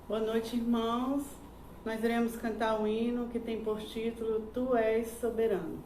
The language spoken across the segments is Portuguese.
Boa noite, irmãos. Nós iremos cantar um hino que tem por título Tu és soberano.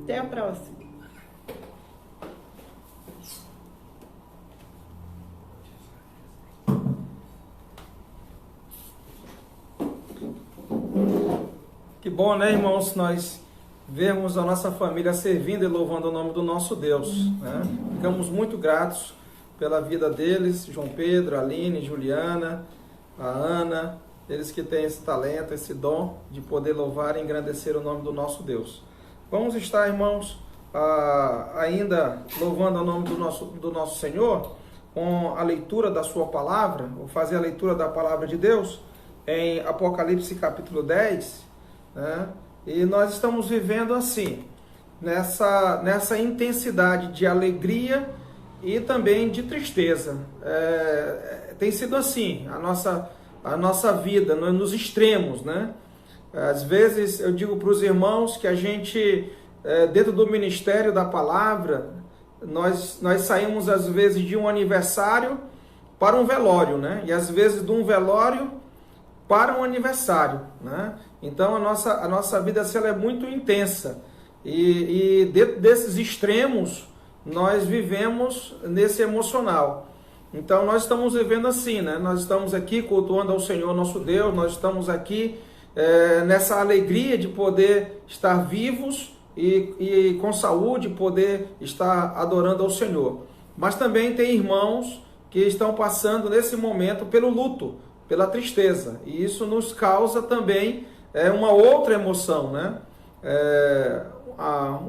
Até a próxima. Que bom, né, irmãos, nós vemos a nossa família servindo e louvando o nome do nosso Deus, né? Ficamos muito gratos pela vida deles, João Pedro, Aline, Juliana, a Ana, eles que têm esse talento, esse dom de poder louvar e engrandecer o nome do nosso Deus. Vamos estar, irmãos, ainda louvando o nome do nosso Senhor com a leitura da sua palavra. Vou fazer a leitura da palavra de Deus em Apocalipse capítulo 10, né? E nós estamos vivendo assim, nessa intensidade de alegria e também de tristeza. Tem sido assim a nossa vida, nos extremos, né? Às vezes eu digo para os irmãos que a gente, dentro do ministério da palavra, nós saímos às vezes de um aniversário para um velório, né? E às vezes de um velório para um aniversário, né? Então a nossa vida assim, ela é muito intensa e dentro desses extremos nós vivemos nesse emocional. Então nós estamos vivendo assim, né? Nós estamos aqui cultuando ao Senhor nosso Deus, nós estamos aqui nessa alegria de poder estar vivos e com saúde, poder estar adorando ao Senhor. Mas também tem irmãos que estão passando nesse momento pelo luto, pela tristeza, e isso nos causa também uma outra emoção, né?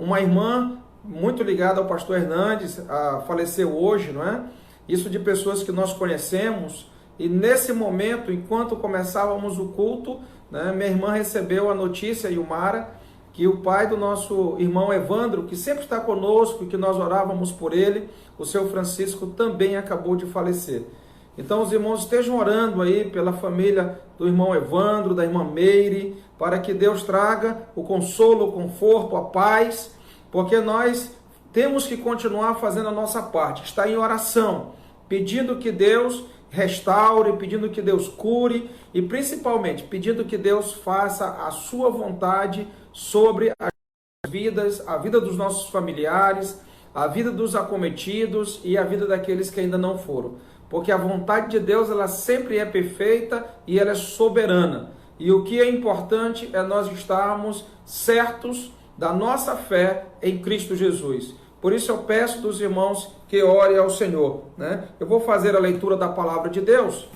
Uma irmã muito ligada ao pastor Hernandes faleceu hoje, não é? Isso de pessoas que nós conhecemos, e nesse momento, enquanto começávamos o culto, né, minha irmã recebeu a notícia, Yumara, que o pai do nosso irmão Evandro, que sempre está conosco, que nós orávamos por ele, o seu Francisco, também acabou de falecer. Então os irmãos estejam orando aí pela família do irmão Evandro, da irmã Meire, para que Deus traga o consolo, o conforto, a paz, porque nós temos que continuar fazendo a nossa parte, estar em oração, pedindo que Deus restaure, pedindo que Deus cure e principalmente pedindo que Deus faça a sua vontade sobre as vidas, a vida dos nossos familiares, a vida dos acometidos e a vida daqueles que ainda não foram. Porque a vontade de Deus, ela sempre é perfeita e ela é soberana. E o que é importante é nós estarmos certos da nossa fé em Cristo Jesus. Por isso eu peço dos irmãos que orem ao Senhor, né? Eu vou fazer a leitura da palavra de Deus.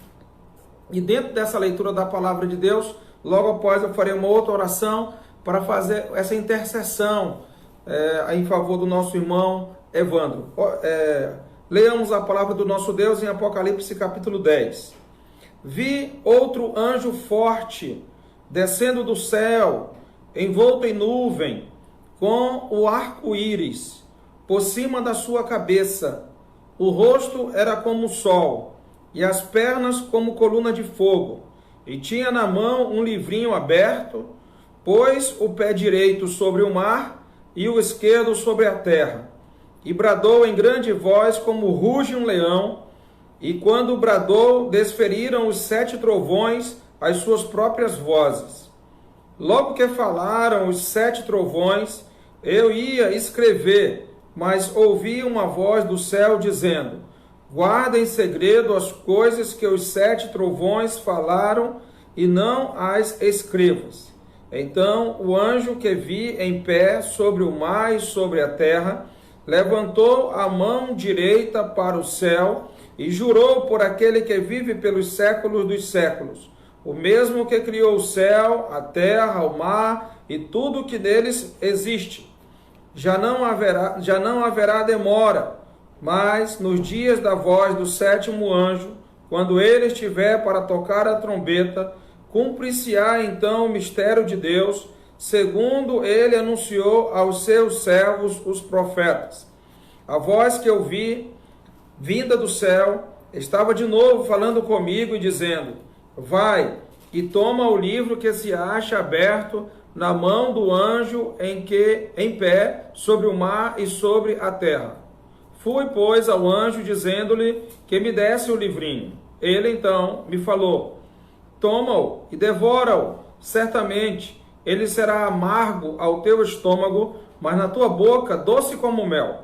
E dentro dessa leitura da palavra de Deus, logo após eu farei uma outra oração para fazer essa intercessão em favor do nosso irmão Evandro. Leamos a palavra do nosso Deus em Apocalipse capítulo 10. Vi outro anjo forte descendo do céu, envolto em nuvem, com o arco-íris por cima da sua cabeça. O rosto era como o sol, e as pernas como coluna de fogo. E tinha na mão um livrinho aberto, pôs o pé direito sobre o mar e o esquerdo sobre a terra. E bradou em grande voz como ruge um leão, e quando bradou, desferiram os 7 trovões as suas próprias vozes. Logo que falaram os 7 trovões, eu ia escrever, mas ouvi uma voz do céu dizendo: guarda em segredo as coisas que os 7 trovões falaram e não as escrevas. Então o anjo que vi em pé sobre o mar e sobre a terra levantou a mão direita para o céu e jurou por aquele que vive pelos séculos dos séculos, o mesmo que criou o céu, a terra, o mar e tudo que neles existe. Já não haverá demora, mas nos dias da voz do 7º anjo, quando ele estiver para tocar a trombeta, cumprir-se-á então o mistério de Deus, segundo ele anunciou aos seus servos, os profetas. A voz que eu vi, vinda do céu, estava de novo falando comigo e dizendo: vai e toma o livro que se acha aberto na mão do anjo em pé sobre o mar e sobre a terra. Fui, pois, ao anjo, dizendo-lhe que me desse o livrinho. Ele, então, me falou: toma-o e devora-o. Certamente, ele será amargo ao teu estômago, mas na tua boca doce como mel.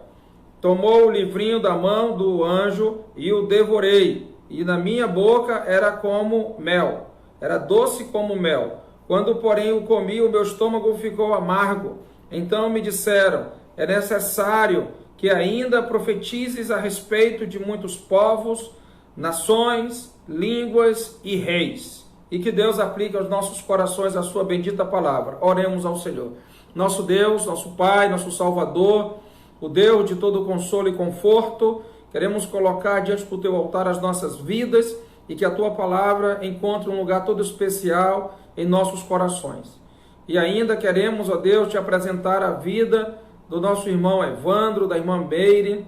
Tomou o livrinho da mão do anjo e o devorei, e na minha boca era como mel, era doce como mel. Quando, porém, o comi, o meu estômago ficou amargo. Então me disseram: é necessário que ainda profetizes a respeito de muitos povos, nações, línguas e reis. E que Deus aplique aos nossos corações a sua bendita palavra. Oremos ao Senhor. Nosso Deus, nosso Pai, nosso Salvador, o Deus de todo consolo e conforto, queremos colocar diante do teu altar as nossas vidas e que a tua palavra encontre um lugar todo especial em nossos corações. E ainda queremos, ó Deus, te apresentar a vida do nosso irmão Evandro, da irmã Meire,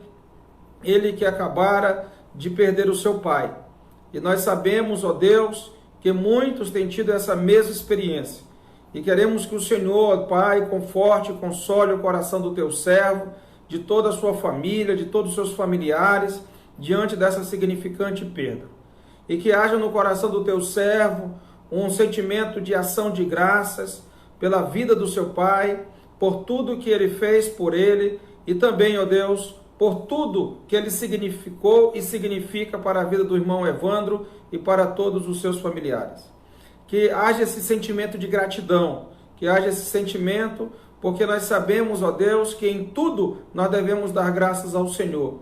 ele que acabara de perder o seu pai. E nós sabemos, ó Deus, que muitos têm tido essa mesma experiência. E queremos que o Senhor, Pai, conforte e console o coração do teu servo, de toda a sua família, de todos os seus familiares, diante dessa significante perda. E que haja no coração do teu servo um sentimento de ação de graças pela vida do seu pai, por tudo que ele fez por ele e também, ó Deus, por tudo que ele significou e significa para a vida do irmão Evandro e para todos os seus familiares. Que haja esse sentimento de gratidão, que haja esse sentimento, porque nós sabemos, ó Deus, que em tudo nós devemos dar graças ao Senhor.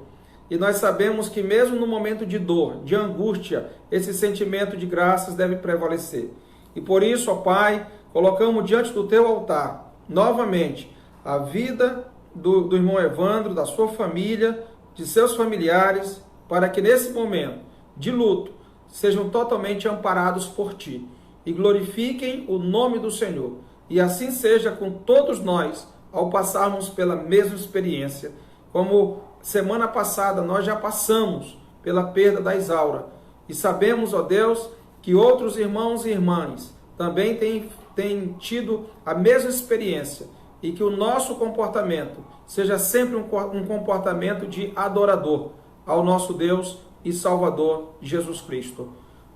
E nós sabemos que mesmo no momento de dor, de angústia, esse sentimento de graças deve prevalecer. E por isso, ó Pai, colocamos diante do teu altar, novamente, a vida do irmão Evandro, da sua família, de seus familiares, para que nesse momento de luto sejam totalmente amparados por ti e glorifiquem o nome do Senhor. E assim seja com todos nós ao passarmos pela mesma experiência. Como semana passada nós já passamos pela perda da Isaura e sabemos, ó Deus, que outros irmãos e irmãs também têm tem tido a mesma experiência e que o nosso comportamento seja sempre um comportamento de adorador ao nosso Deus e Salvador Jesus Cristo.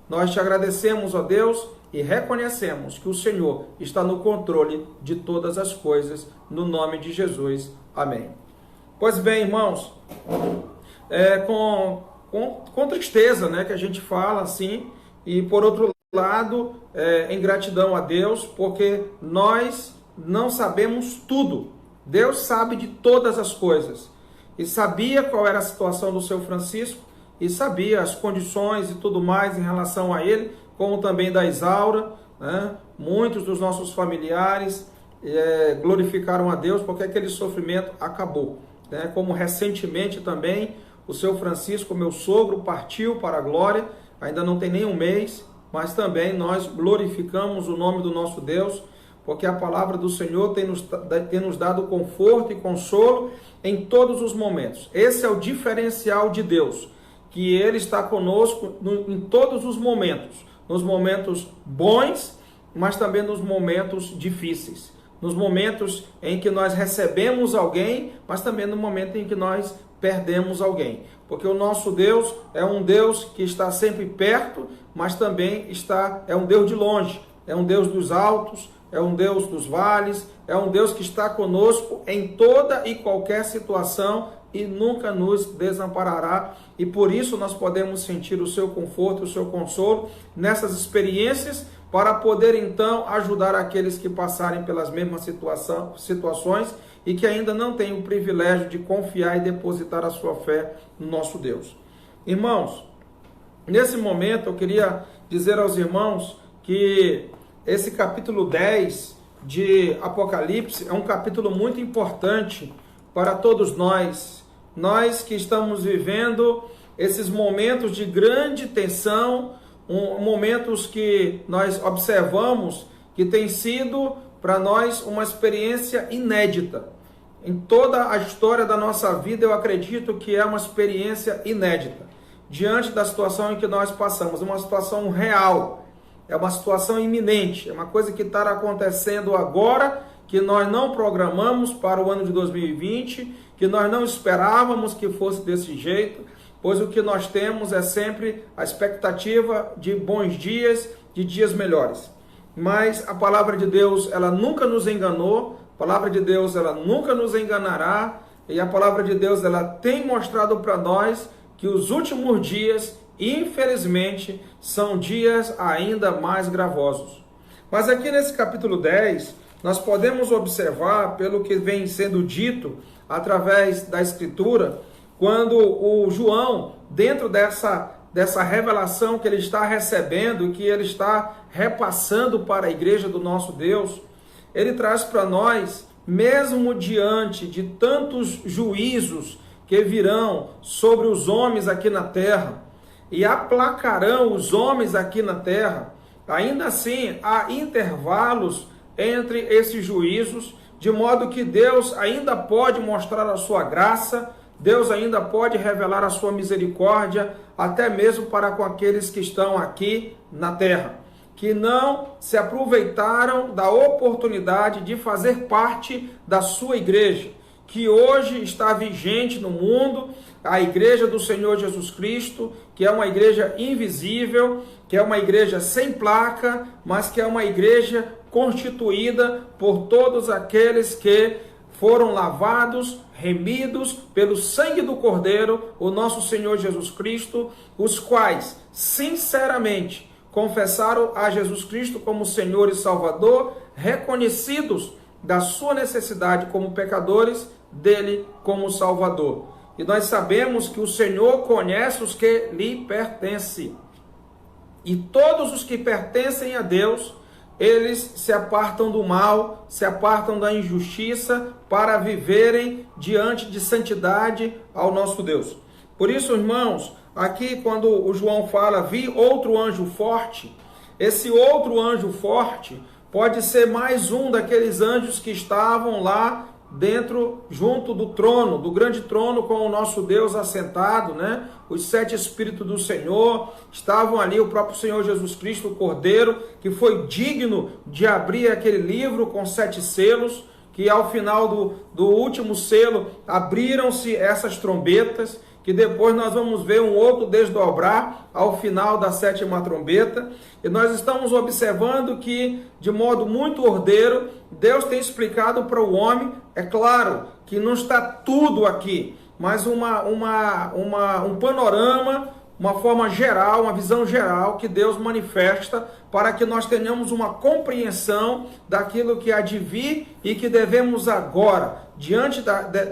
Nós te agradecemos, ó Deus, e reconhecemos que o Senhor está no controle de todas as coisas, no nome de Jesus. Amém. Pois bem, irmãos, com tristeza, né, que a gente fala assim, e por outro lado, em gratidão a Deus, porque nós não sabemos tudo. Deus sabe de todas as coisas. E sabia qual era a situação do seu Francisco, e sabia as condições e tudo mais em relação a ele, como também da Isaura, né? Muitos dos nossos familiares glorificaram a Deus porque aquele sofrimento acabou, né? Como recentemente também o seu Francisco, meu sogro, partiu para a glória, ainda não tem nem um mês, mas também nós glorificamos o nome do nosso Deus, porque a palavra do Senhor tem nos dado conforto e consolo em todos os momentos. Esse é o diferencial de Deus, que Ele está conosco em todos os momentos, nos momentos bons, mas também nos momentos difíceis, nos momentos em que nós recebemos alguém, mas também no momento em que nós perdemos alguém, porque o nosso Deus é um Deus que está sempre perto, mas também é um Deus de longe, é um Deus dos altos, é um Deus dos vales, é um Deus que está conosco em toda e qualquer situação e nunca nos desamparará, e por isso nós podemos sentir o seu conforto, o seu consolo nessas experiências, para poder então ajudar aqueles que passarem pelas mesmas situações e que ainda não têm o privilégio de confiar e depositar a sua fé no nosso Deus. Irmãos, nesse momento eu queria dizer aos irmãos que esse capítulo 10 de Apocalipse é um capítulo muito importante para todos nós que estamos vivendo esses momentos de grande tensão, momentos que nós observamos que tem sido para nós uma experiência inédita. Em toda a história da nossa vida, eu acredito que é uma experiência inédita. Diante da situação em que nós passamos, uma situação real, é uma situação iminente, é uma coisa que está acontecendo agora, que nós não programamos para o ano de 2020, que nós não esperávamos que fosse desse jeito, pois o que nós temos é sempre a expectativa de bons dias, de dias melhores. Mas a palavra de Deus, ela nunca nos enganou, a palavra de Deus, ela nunca nos enganará, e a palavra de Deus, ela tem mostrado para nós que os últimos dias, infelizmente, são dias ainda mais gravosos. Mas aqui nesse capítulo 10, nós podemos observar, pelo que vem sendo dito através da Escritura, quando o João, dentro dessa revelação que ele está recebendo, que ele está repassando para a igreja do nosso Deus, ele traz para nós, mesmo diante de tantos juízos que virão sobre os homens aqui na terra, e aplacarão os homens aqui na terra, ainda assim há intervalos entre esses juízos, de modo que Deus ainda pode mostrar a sua graça, Deus ainda pode revelar a sua misericórdia, até mesmo para com aqueles que estão aqui na terra, que não se aproveitaram da oportunidade de fazer parte da sua igreja, que hoje está vigente no mundo, a igreja do Senhor Jesus Cristo, que é uma igreja invisível, que é uma igreja sem placa, mas que é uma igreja constituída por todos aqueles que foram lavados, remidos pelo sangue do Cordeiro, o nosso Senhor Jesus Cristo, os quais, sinceramente, confessaram a Jesus Cristo como Senhor e Salvador, reconhecidos da sua necessidade como pecadores, dele como Salvador. E nós sabemos que o Senhor conhece os que lhe pertencem. E todos os que pertencem a Deus, eles se apartam do mal, se apartam da injustiça para viverem diante de santidade ao nosso Deus. Por isso, irmãos, aqui quando o João fala, vi outro anjo forte, esse outro anjo forte pode ser mais um daqueles anjos que estavam lá dentro, junto do trono, do grande trono, com o nosso Deus assentado, né? Os 7 Espíritos do Senhor estavam ali, o próprio Senhor Jesus Cristo, o Cordeiro, que foi digno de abrir aquele livro com 7 selos, que ao final do último selo abriram-se essas trombetas, que depois nós vamos ver um outro desdobrar ao final da 7ª trombeta. E nós estamos observando que, de modo muito ordeiro, Deus tem explicado para o homem, é claro que não está tudo aqui, mas um panorama, uma forma geral, uma visão geral que Deus manifesta para que nós tenhamos uma compreensão daquilo que há de vir e que devemos agora, diante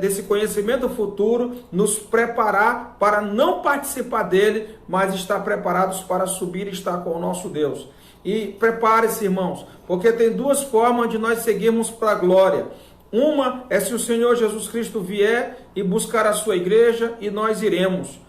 desse conhecimento futuro, nos preparar para não participar dele, mas estar preparados para subir e estar com o nosso Deus. E prepare-se, irmãos, porque tem 2 formas de nós seguirmos para a glória. Uma é se o Senhor Jesus Cristo vier e buscar a sua igreja, e nós iremos.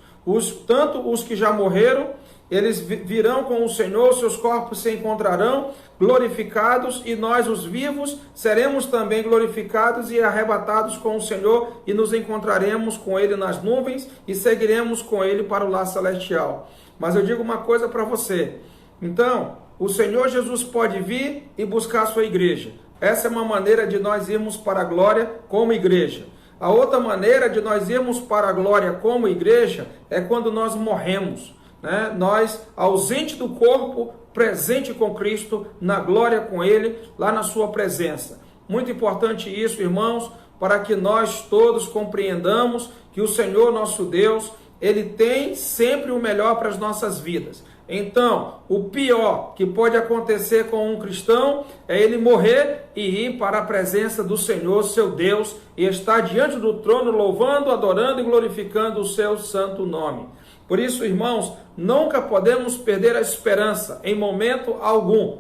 Tanto os que já morreram, eles virão com o Senhor, seus corpos se encontrarão glorificados, e nós, os vivos, seremos também glorificados e arrebatados com o Senhor, e nos encontraremos com Ele nas nuvens, e seguiremos com Ele para o lar celestial. Mas eu digo uma coisa para você. Então, o Senhor Jesus pode vir e buscar a sua igreja. Essa é uma maneira de nós irmos para a glória como igreja. A outra maneira de nós irmos para a glória como igreja é quando nós morremos, né? Nós, ausente do corpo, presente com Cristo, na glória com Ele, lá na sua presença. Muito importante isso, irmãos, para que nós todos compreendamos que o Senhor nosso Deus, Ele tem sempre o melhor para as nossas vidas. Então, o pior que pode acontecer com um cristão é ele morrer e ir para a presença do Senhor, seu Deus, e estar diante do trono louvando, adorando e glorificando o seu santo nome. Por isso, irmãos, nunca podemos perder a esperança em momento algum.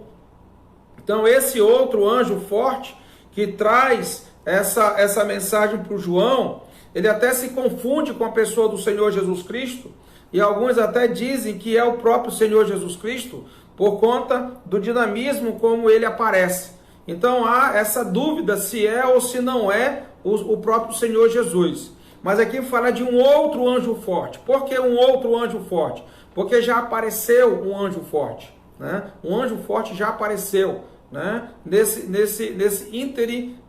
Então, esse outro anjo forte que traz essa mensagem para o João, ele até se confunde com a pessoa do Senhor Jesus Cristo, e alguns até dizem que é o próprio Senhor Jesus Cristo, por conta do dinamismo como ele aparece. Então há essa dúvida se é ou se não é o próprio Senhor Jesus. Mas aqui fala de um outro anjo forte. Por que um outro anjo forte? Porque já apareceu um anjo forte, né? Um anjo forte já apareceu, né? Nesse ínterim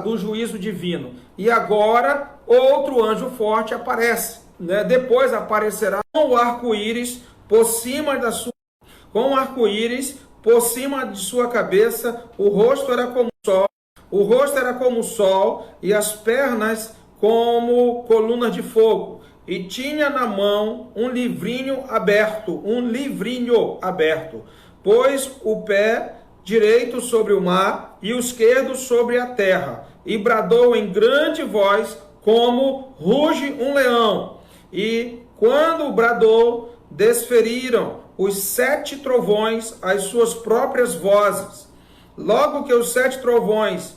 do juízo divino. E agora outro anjo forte aparece, né? Depois aparecerá com o arco-íris por cima da sua, com o arco-íris por cima de sua cabeça. O rosto era como o sol, e as pernas como colunas de fogo. E tinha na mão um livrinho aberto, pôs o pé direito sobre o mar e o esquerdo sobre a terra, e bradou em grande voz, como ruge um leão. E quando bradou, desferiram os 7 trovões as suas próprias vozes. Logo que os 7 trovões,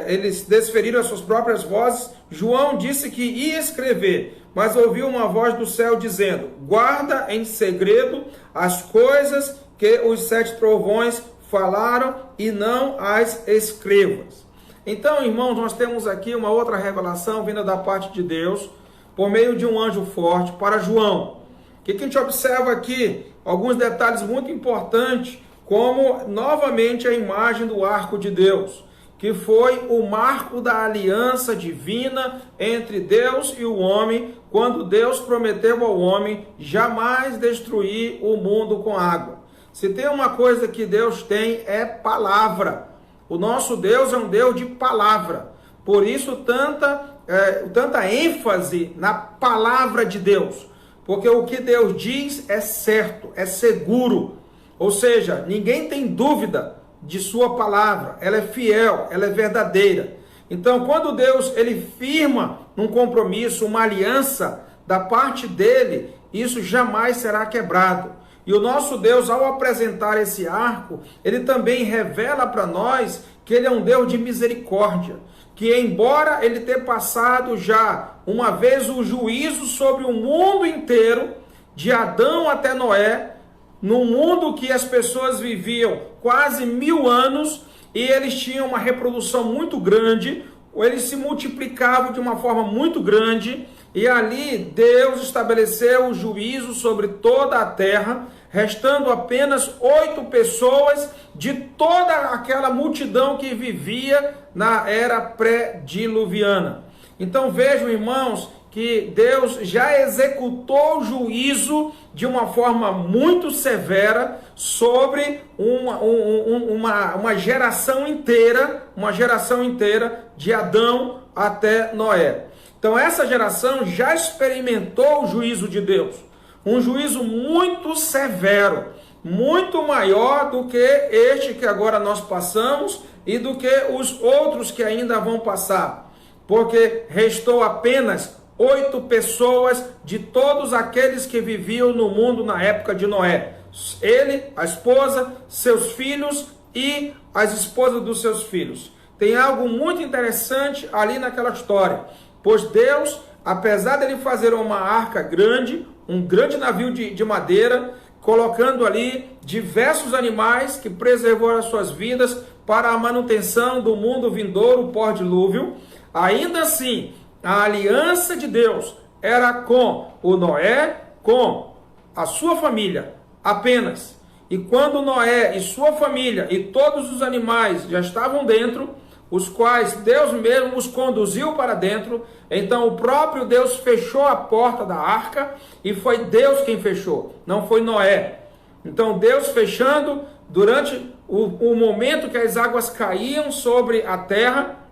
eles desferiram as suas próprias vozes, João disse que ia escrever, mas ouviu uma voz do céu dizendo: guarda em segredo as coisas que os 7 trovões falaram, e não as escrevas. Então, irmãos, nós temos aqui uma outra revelação vinda da parte de Deus, por meio de um anjo forte para João. O que a gente observa aqui? Alguns detalhes muito importantes, como novamente a imagem do arco de Deus, que foi o marco da aliança divina entre Deus e o homem, quando Deus prometeu ao homem jamais destruir o mundo com água. Se tem uma coisa que Deus tem, é palavra. O nosso Deus é um Deus de palavra. Por isso, tanta ênfase na palavra de Deus, porque o que Deus diz é certo, é seguro, ou seja, ninguém tem dúvida de sua palavra, ela é fiel, ela é verdadeira. Então, quando Deus ele firma um compromisso, uma aliança da parte dele, isso jamais será quebrado. E o nosso Deus, ao apresentar esse arco, ele também revela para nós que ele é um Deus de misericórdia, que embora ele tenha passado já uma vez o juízo sobre o mundo inteiro, de Adão até Noé, num mundo que as pessoas viviam quase 1000 anos, e eles tinham uma reprodução muito grande, eles se multiplicavam de uma forma muito grande, e ali Deus estabeleceu o juízo sobre toda a terra, restando apenas 8 pessoas de toda aquela multidão que vivia na era pré-diluviana. Então vejam, irmãos, que Deus já executou o juízo de uma forma muito severa sobre uma geração inteira de Adão até Noé. Então essa geração já experimentou o juízo de Deus, um juízo muito severo, muito maior do que este que agora nós passamos e do que os outros que ainda vão passar, porque restou apenas 8 pessoas de todos aqueles que viviam no mundo na época de Noé. Ele, a esposa, seus filhos e as esposas dos seus filhos. Tem algo muito interessante ali naquela história, pois Deus, apesar de ele fazer uma arca grande, um grande navio de madeira, colocando ali diversos animais que preservou as suas vidas para a manutenção do mundo vindouro pós-dilúvio, ainda assim, a aliança de Deus era com o Noé, com a sua família apenas. E quando Noé e sua família e todos os animais já estavam dentro, os quais Deus mesmo os conduziu para dentro, então o próprio Deus fechou a porta da arca, e foi Deus quem fechou, não foi Noé. Então Deus fechando durante o momento que as águas caíam sobre a terra,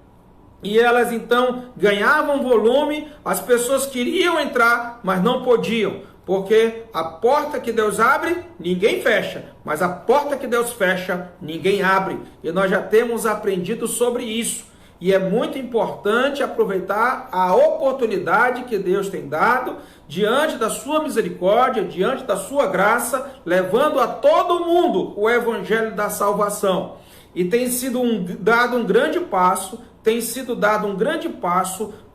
e elas então ganhavam volume, as pessoas queriam entrar, mas não podiam, porque a porta que Deus abre, ninguém fecha, mas a porta que Deus fecha, ninguém abre. E nós já temos aprendido sobre isso. E é muito importante aproveitar a oportunidade que Deus tem dado, diante da sua misericórdia, diante da sua graça, levando a todo mundo o evangelho da salvação. E tem sido dado um grande passo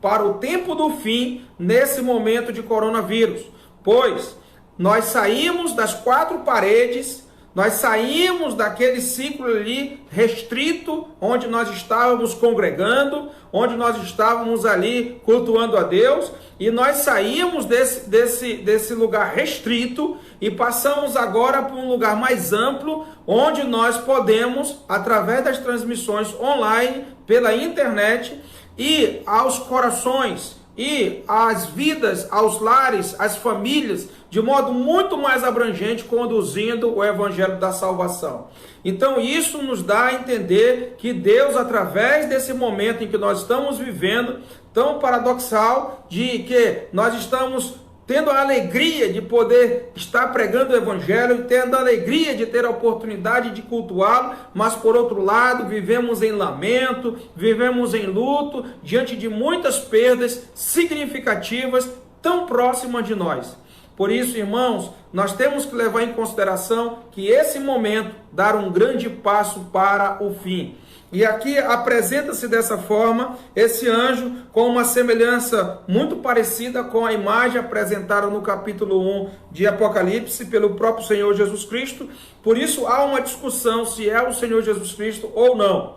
para o tempo do fim, nesse momento de coronavírus. Pois nós saímos das 4 paredes, nós saímos daquele ciclo ali restrito, onde nós estávamos congregando, onde nós estávamos ali cultuando a Deus, e nós saímos desse lugar restrito e passamos agora para um lugar mais amplo, onde nós podemos, através das transmissões online, pela internet, ir aos corações, e às vidas, aos lares, às famílias, de modo muito mais abrangente, conduzindo o evangelho da salvação. Então isso nos dá a entender que Deus, através desse momento em que nós estamos vivendo, tão paradoxal, de que nós estamos tendo a alegria de poder estar pregando o evangelho, tendo a alegria de ter a oportunidade de cultuá-lo, mas por outro lado, vivemos em lamento, vivemos em luto, diante de muitas perdas significativas tão próximas de nós. Por isso, irmãos, nós temos que levar em consideração que esse momento dará um grande passo para o fim. E aqui apresenta-se dessa forma esse anjo com uma semelhança muito parecida com a imagem apresentada no capítulo 1 de Apocalipse pelo próprio Senhor Jesus Cristo. Por isso há uma discussão se é o Senhor Jesus Cristo ou não.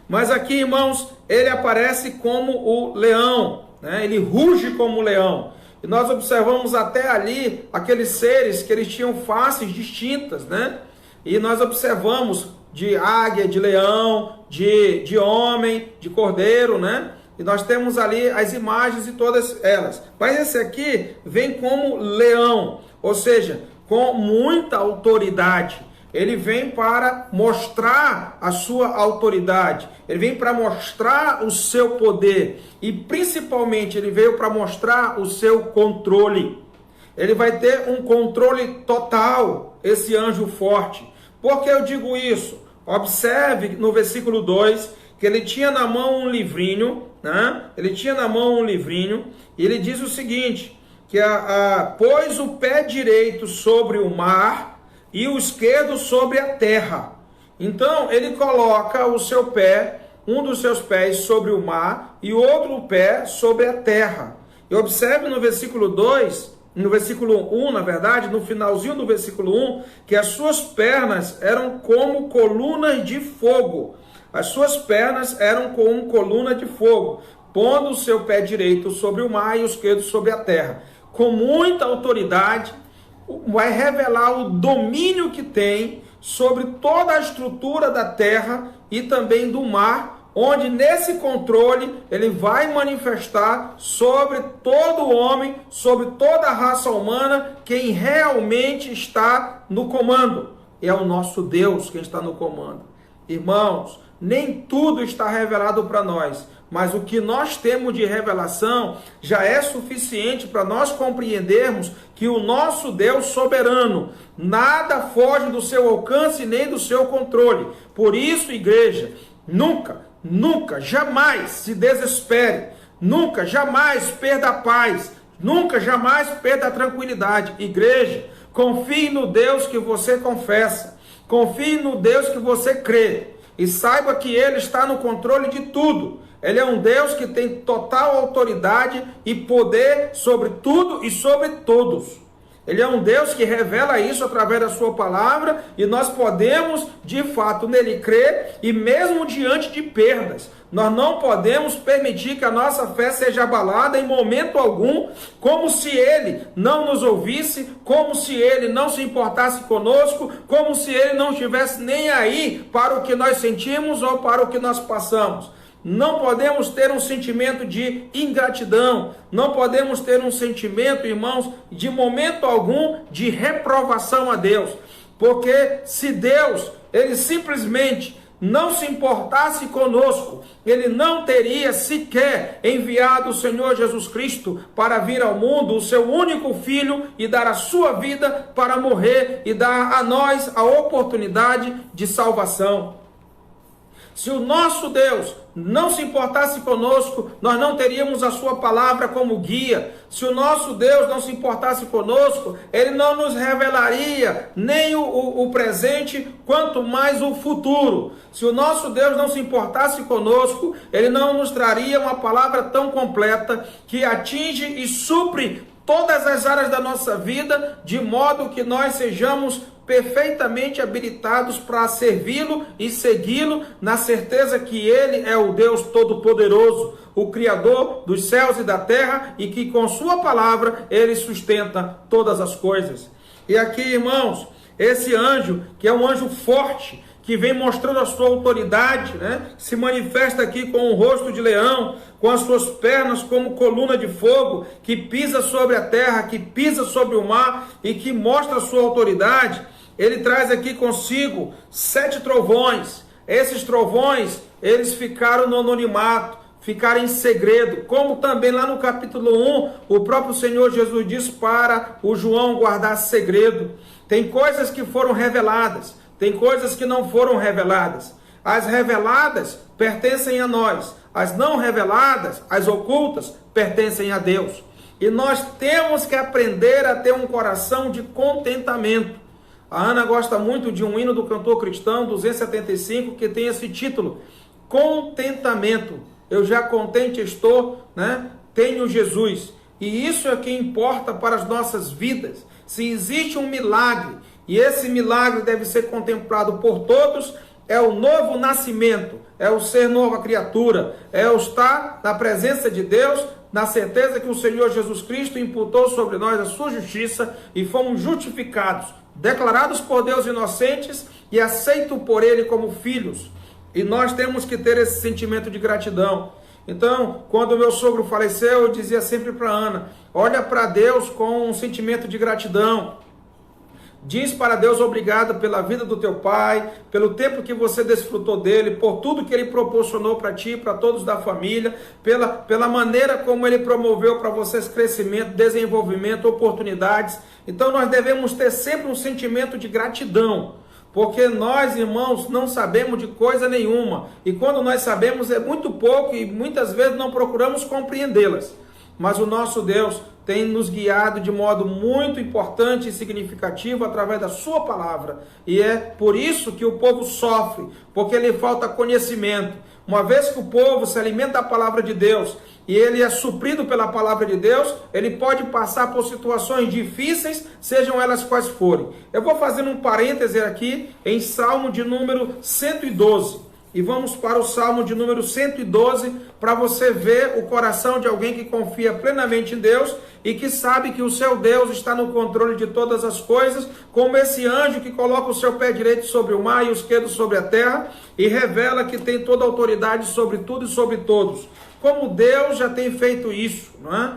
Mas aqui, irmãos, ele aparece como o leão, né? Ele ruge como o leão. E nós observamos até ali aqueles seres que eles tinham faces distintas, né? E nós observamos de águia, de leão, de homem, de cordeiro, né? E nós temos ali as imagens e todas elas. Mas esse aqui vem como leão, ou seja, com muita autoridade. Ele vem para mostrar a sua autoridade, ele vem para mostrar o seu poder e principalmente ele veio para mostrar o seu controle. Ele vai ter um controle total, esse anjo forte. Por que eu digo isso? Observe no versículo 2 que ele tinha na mão um livrinho, né? Ele tinha na mão um livrinho e ele diz o seguinte, que pôs o pé direito sobre o mar e o esquerdo sobre a terra. Então ele coloca o seu pé, um dos seus pés sobre o mar e o outro pé sobre a terra. E observe no versículo 2, no versículo 1, na verdade, no finalzinho do versículo 1, que as suas pernas eram como colunas de fogo. As suas pernas eram como coluna de fogo, pondo o seu pé direito sobre o mar e o esquerdo sobre a terra. Com muita autoridade, vai revelar o domínio que tem sobre toda a estrutura da terra e também do mar, onde nesse controle ele vai manifestar sobre todo o homem, sobre toda a raça humana, quem realmente está no comando. É o nosso Deus quem está no comando. Irmãos, nem tudo está revelado para nós, mas o que nós temos de revelação já é suficiente para nós compreendermos que o nosso Deus soberano, nada foge do seu alcance nem do seu controle. Por isso, igreja, nunca, jamais se desespere, nunca, jamais perda a paz, nunca, jamais perda a tranquilidade. Igreja, confie no Deus que você confessa, confie no Deus que você crê e saiba que Ele está no controle de tudo. Ele é um Deus que tem total autoridade e poder sobre tudo e sobre todos. Ele é um Deus que revela isso através da sua palavra e nós podemos, de fato, nele crer e mesmo diante de perdas. Nós não podemos permitir que a nossa fé seja abalada em momento algum, como se Ele não nos ouvisse, como se Ele não se importasse conosco, como se Ele não estivesse nem aí para o que nós sentimos ou para o que nós passamos. Não podemos ter um sentimento de ingratidão, não podemos ter um sentimento, irmãos, de momento algum de reprovação a Deus, porque se Deus, Ele simplesmente não se importasse conosco, Ele não teria sequer enviado o Senhor Jesus Cristo para vir ao mundo, o seu único Filho, e dar a sua vida para morrer e dar a nós a oportunidade de salvação. Se o nosso Deus não se importasse conosco, nós não teríamos a sua palavra como guia. Se o nosso Deus não se importasse conosco, Ele não nos revelaria nem o presente, quanto mais o futuro. Se o nosso Deus não se importasse conosco, Ele não nos traria uma palavra tão completa que atinge e supre todas as áreas da nossa vida, de modo que nós sejamos perfeitamente habilitados para servi-lo e segui-lo, na certeza que Ele é o Deus Todo-Poderoso, o Criador dos céus e da terra, e que com sua palavra Ele sustenta todas as coisas. E aqui, irmãos, esse anjo, que é um anjo forte, que vem mostrando a sua autoridade, se manifesta aqui com o rosto de leão, com as suas pernas como coluna de fogo, que pisa sobre a terra, que pisa sobre o mar e que mostra a sua autoridade. Ele traz aqui consigo 7 trovões. Esses trovões, eles ficaram no anonimato, ficaram em segredo, como também lá no capítulo 1, o próprio Senhor Jesus disse para o João guardar segredo. Tem coisas que foram reveladas, tem coisas que não foram reveladas. As reveladas pertencem a nós, as não reveladas, as ocultas, pertencem a Deus. E nós temos que aprender a ter um coração de contentamento. A Ana gosta muito de um hino do cantor cristão, 275, que tem esse título, Contentamento. Eu já contente estou, tenho Jesus. E isso é que importa para as nossas vidas. Se existe um milagre, e esse milagre deve ser contemplado por todos, é o novo nascimento, é o ser nova criatura, é o estar na presença de Deus, na certeza que o Senhor Jesus Cristo imputou sobre nós a sua justiça e fomos justificados, declarados por Deus inocentes e aceitos por Ele como filhos. E nós temos que ter esse sentimento de gratidão. Então, quando meu sogro faleceu, eu dizia sempre para Ana, olha para Deus com um sentimento de gratidão. Diz para Deus obrigado pela vida do teu pai, pelo tempo que você desfrutou dele, por tudo que ele proporcionou para ti, para todos da família, pela maneira como ele promoveu para vocês crescimento, desenvolvimento, oportunidades. Então nós devemos ter sempre um sentimento de gratidão, porque nós, irmãos, não sabemos de coisa nenhuma. E quando nós sabemos é muito pouco e muitas vezes não procuramos compreendê-las. Mas o nosso Deus tem nos guiado de modo muito importante e significativo através da sua palavra. E é por isso que o povo sofre, porque lhe falta conhecimento. Uma vez que o povo se alimenta da palavra de Deus e ele é suprido pela palavra de Deus, ele pode passar por situações difíceis, sejam elas quais forem. Eu vou fazer um parêntese aqui em Salmo de número 112. E vamos para o Salmo de número 112, para você ver o coração de alguém que confia plenamente em Deus e que sabe que o seu Deus está no controle de todas as coisas, como esse anjo que coloca o seu pé direito sobre o mar e o esquerdo sobre a terra e revela que tem toda a autoridade sobre tudo e sobre todos. Como Deus já tem feito isso, não é?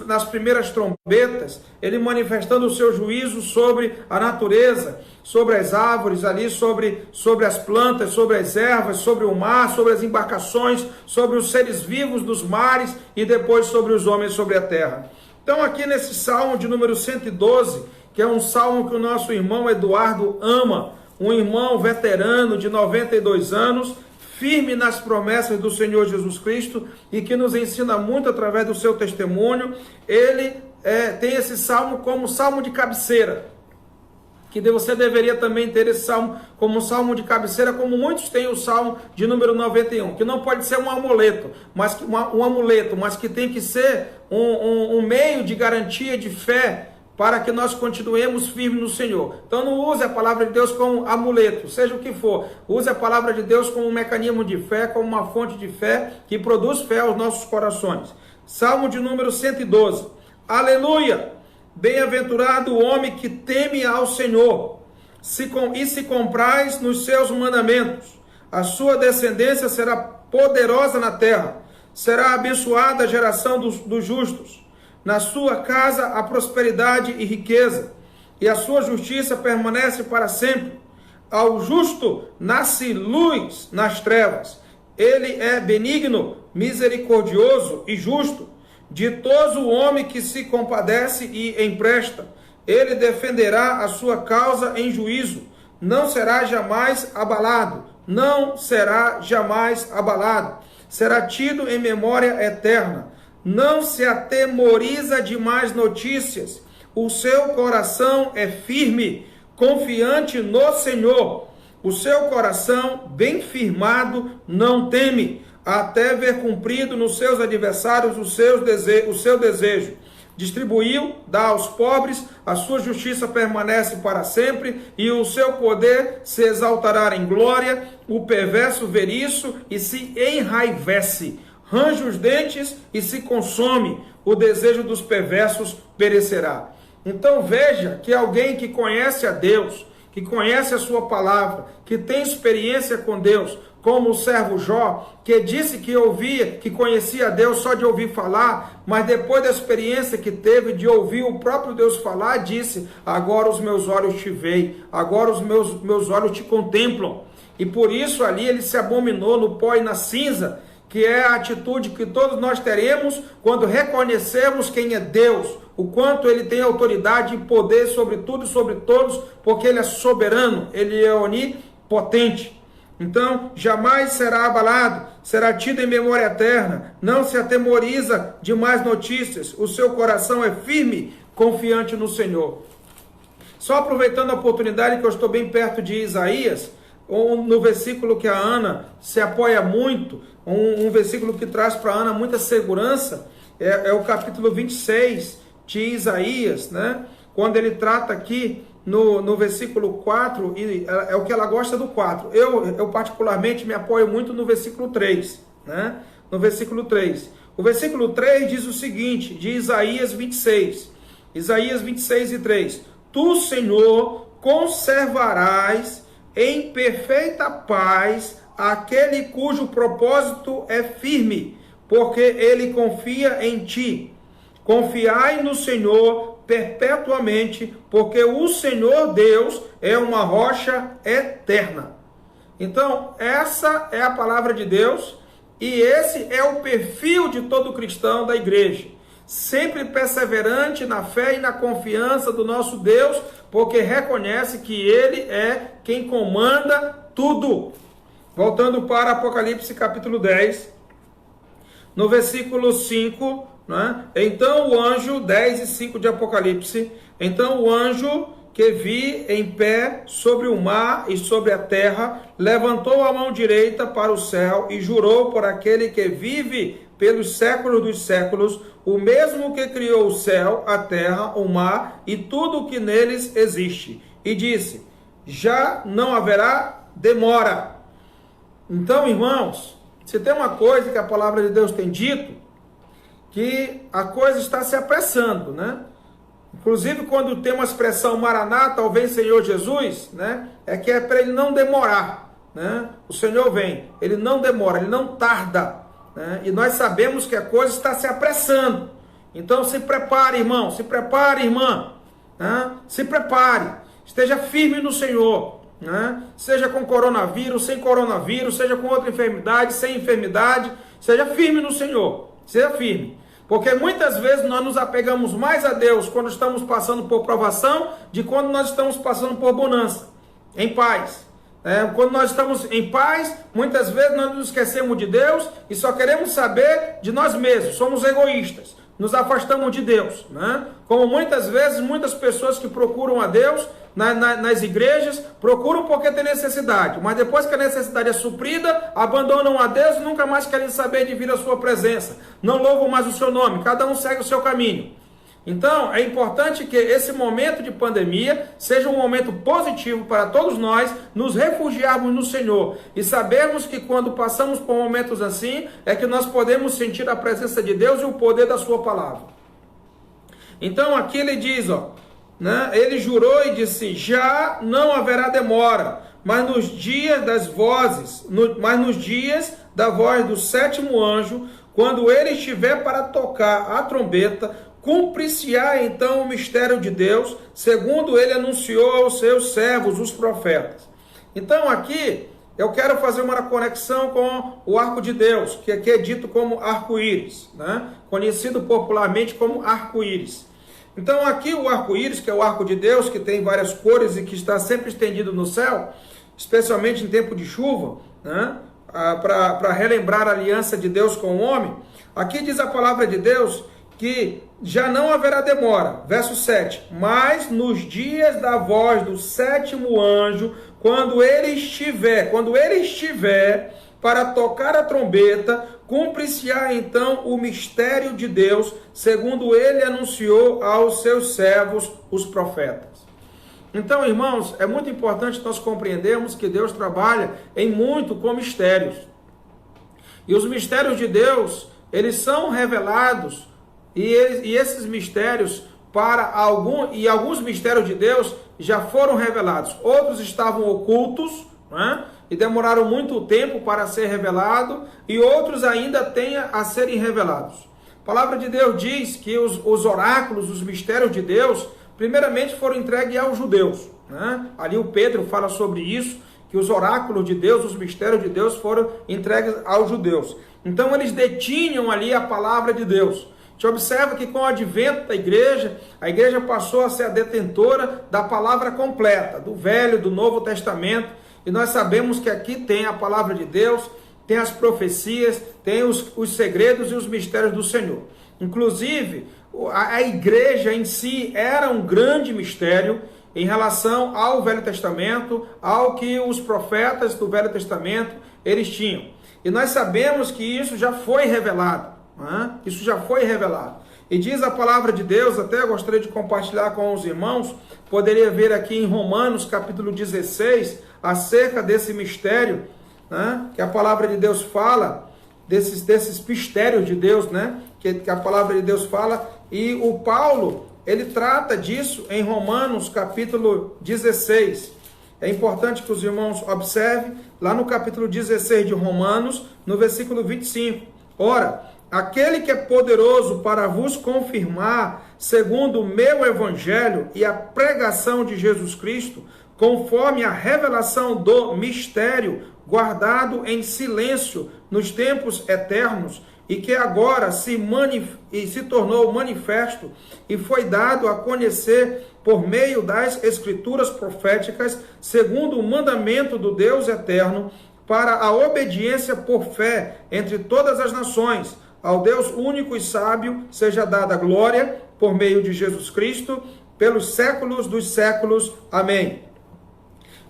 Nas primeiras trombetas, ele manifestando o seu juízo sobre a natureza, sobre as árvores ali, sobre as plantas, sobre as ervas, sobre o mar, sobre as embarcações, sobre os seres vivos dos mares e depois sobre os homens sobre a terra. Então aqui nesse Salmo de número 112, que é um salmo que o nosso irmão Eduardo ama, um irmão veterano de 92 anos, firme nas promessas do Senhor Jesus Cristo e que nos ensina muito através do seu testemunho, ele tem esse salmo como salmo de cabeceira, que você deveria também ter esse salmo como salmo de cabeceira, como muitos têm o salmo de número 91, que não pode ser um amuleto, mas que tem que ser um meio de garantia de fé, para que nós continuemos firmes no Senhor. Então não use a palavra de Deus como amuleto, seja o que for. Use a palavra de Deus como um mecanismo de fé, como uma fonte de fé, que produz fé aos nossos corações. Salmo de número 112. Aleluia! Bem-aventurado o homem que teme ao Senhor, e se compraz nos seus mandamentos. A sua descendência será poderosa na terra. Será abençoada a geração dos justos. Na sua casa há prosperidade e riqueza, e a sua justiça permanece para sempre. Ao justo nasce luz nas trevas. Ele é benigno, misericordioso e justo. Ditoso o homem que se compadece e empresta. Ele defenderá a sua causa em juízo. Não será jamais abalado. Não será jamais abalado. Será tido em memória eterna. Não se atemoriza de más notícias. O seu coração é firme, confiante no Senhor. O seu coração, bem firmado, não teme, até ver cumprido nos seus adversários o seu desejo. Distribuiu, dá aos pobres, a sua justiça permanece para sempre, e o seu poder se exaltará em glória. O perverso vê isso e se enraivece. Range os dentes e se consome, o desejo dos perversos perecerá. Então veja que alguém que conhece a Deus, que conhece a sua palavra, que tem experiência com Deus, como o servo Jó, que disse que conhecia a Deus só de ouvir falar, mas depois da experiência que teve de ouvir o próprio Deus falar, disse: agora os meus olhos te veem, agora os meus olhos te contemplam. E por isso ali ele se abominou no pó e na cinza, que é a atitude que todos nós teremos quando reconhecemos quem é Deus, o quanto Ele tem autoridade e poder sobre tudo e sobre todos, porque Ele é soberano, Ele é onipotente. Então, jamais será abalado, será tido em memória eterna, não se atemoriza de más notícias, o seu coração é firme, confiante no Senhor. Só aproveitando a oportunidade que eu estou bem perto de Isaías, no versículo que a Ana se apoia muito, um versículo que traz para a Ana muita segurança, é o capítulo 26 de Isaías, né? Quando ele trata aqui no versículo 4, e é o que ela gosta do 4. Eu particularmente me apoio muito no versículo 3, né? No versículo 3. O versículo 3 diz o seguinte, de Isaías 26. Isaías 26 e 3. Tu, Senhor, conservarás em perfeita paz aquele cujo propósito é firme, porque ele confia em ti. Confiai no Senhor perpetuamente, porque o Senhor Deus é uma rocha eterna. Então, essa é a palavra de Deus, e esse é o perfil de todo cristão da igreja. Sempre perseverante na fé e na confiança do nosso Deus, porque reconhece que Ele é quem comanda tudo. Voltando para Apocalipse capítulo 10, no versículo 5, né? Então o anjo, 10 e 5 de Apocalipse, então o anjo que vi em pé sobre o mar e sobre a terra, levantou a mão direita para o céu e jurou por aquele que vive pelos séculos dos séculos, o mesmo que criou o céu, a terra, o mar e tudo o que neles existe. E disse: já não haverá demora. Então, irmãos, se tem uma coisa que a palavra de Deus tem dito, que a coisa está se apressando, né? Inclusive, quando tem uma expressão Maranata, ou vem Senhor Jesus, né? É que é para ele não demorar, né? O Senhor vem, ele não demora, ele não tarda, né? E nós sabemos que a coisa está se apressando. Então, se prepare, irmão, se prepare, irmã, né? Se prepare, esteja firme no Senhor, né? Seja com coronavírus, sem coronavírus, seja com outra enfermidade, sem enfermidade, seja firme no Senhor, seja firme. Porque muitas vezes nós nos apegamos mais a Deus quando estamos passando por provação, de quando nós estamos passando por bonança, em paz. Quando nós estamos em paz, muitas vezes nós nos esquecemos de Deus e só queremos saber de nós mesmos, somos egoístas, nos afastamos de Deus, né? Como muitas vezes, muitas pessoas que procuram a Deus nas igrejas, procuram porque tem necessidade, mas depois que a necessidade é suprida, abandonam a Deus e nunca mais querem saber de vir à sua presença, não louvam mais o seu nome, cada um segue o seu caminho. Então, é importante que esse momento de pandemia seja um momento positivo para todos nós, nos refugiarmos no Senhor e sabermos que quando passamos por momentos assim, é que nós podemos sentir a presença de Deus e o poder da sua palavra. Então, aqui ele diz, né, ele jurou e disse, já não haverá demora, mas nos dias das vozes, nos dias da voz do sétimo anjo, quando ele estiver para tocar a trombeta, cumprir-se-á então o mistério de Deus, segundo ele anunciou aos seus servos, os profetas. Então aqui eu quero fazer uma conexão com o arco de Deus, que aqui é dito como arco-íris, né? Conhecido popularmente como arco-íris. Então aqui o arco-íris, que é o arco de Deus, que tem várias cores e que está sempre estendido no céu, especialmente em tempo de chuva, né? Para relembrar a aliança de Deus com o homem. Aqui diz a palavra de Deus que já não haverá demora, verso 7, mas nos dias da voz do sétimo anjo, quando ele estiver para tocar a trombeta, cumprir-se-á então o mistério de Deus, segundo ele anunciou aos seus servos, os profetas. Então, irmãos, é muito importante nós compreendermos que Deus trabalha em muito com mistérios. E os mistérios de Deus, eles são revelados. E esses mistérios alguns mistérios de Deus já foram revelados. Outros estavam ocultos, né? E demoraram muito tempo para ser revelado, e outros ainda têm a serem revelados. A palavra de Deus diz que os oráculos, os mistérios de Deus, primeiramente foram entregues aos judeus, né? Ali o Pedro fala sobre isso, que os oráculos de Deus, os mistérios de Deus foram entregues aos judeus. Então eles detinham ali a palavra de Deus. A gente observa que com o advento da igreja, a igreja passou a ser a detentora da palavra completa, do Velho e do Novo Testamento, e nós sabemos que aqui tem a palavra de Deus, tem as profecias, tem os segredos e os mistérios do Senhor. Inclusive, a igreja em si era um grande mistério em relação ao Velho Testamento, ao que os profetas do Velho Testamento eles tinham. E nós sabemos que isso já foi revelado. Isso já foi revelado. E diz a palavra de Deus, até eu gostaria de compartilhar com os irmãos, poderia ver aqui em Romanos capítulo 16, acerca desse mistério, né? Que a palavra de Deus fala, desses mistérios de Deus, né? Que a palavra de Deus fala, e o Paulo, ele trata disso em Romanos capítulo 16. É importante que os irmãos observem, lá no capítulo 16 de Romanos, no versículo 25. Ora, aquele que é poderoso para vos confirmar, segundo o meu evangelho e a pregação de Jesus Cristo, conforme a revelação do mistério guardado em silêncio nos tempos eternos, e que agora se tornou manifesto e foi dado a conhecer por meio das escrituras proféticas, segundo o mandamento do Deus eterno, para a obediência por fé entre todas as nações. Ao Deus único e sábio seja dada a glória por meio de Jesus Cristo, pelos séculos dos séculos. Amém.